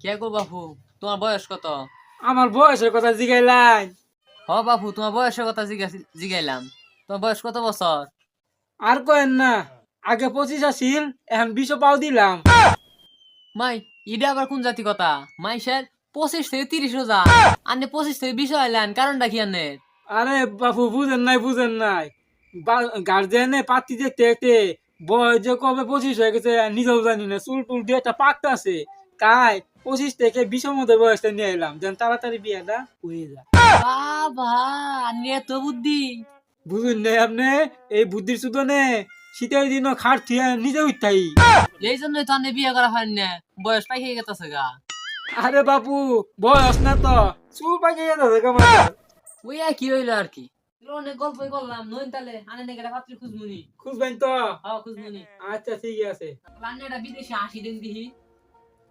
কে গো বাপু, তোমার বয়স কত? আমার বয়সের কথা জিগাইলাই। হ বাপু, তোমার বয়সের কথা জিগাইলাম। তোমার বয়স কত বছর? আর কয়েন না, আগে 25 আসিল, এখন 20 পাও দিলাম। মাই, ইডা আবার কোন জাতি কথা? মাই স্যার 25 থেকে 30 যা, আন্নে 25 থেকে 20 হইলেন, কারণটা কি আন্নে? আরে বাপু, বুঝেন নাই। গার্জেনে পাতি দেখতে দেখতে বয়স যে কবে 25 হয়ে গেছে নিজেও জানি না। চুল টুল দিয়ে একটা পাকটা আছে, তাই 25 থেকে 20 মধ্যে বয়সটা নিয়ে এলাম, যেন তাড়াতাড়ি বিয়েটা হয়ে যায়। বাবা, আন্নে এত বুদ্ধি! বুঝুন নাই আপনি? এই বুদ্ধির সুদনে শীতের দিনও খাট থিয়া নিজে উঠাই। এই জন্যই তো আন্নে বিয়ে করা হয় না, বয়স পাইকে গেছে গা। আরে বাপু, বয়স না তো, চুল পাকে গেছে কেমন। ওই আর কি হইলো আর কি। অনেক গল্পই করলাম, নইন তালে আনে নাকি পাত্রী খুঁজমুনি। খুঁজবেন তো? হ্যাঁ খুঁজমুনি। আচ্ছা ঠিক আছে। আন্নে এটা বিদেশে 80 দিন দিহি।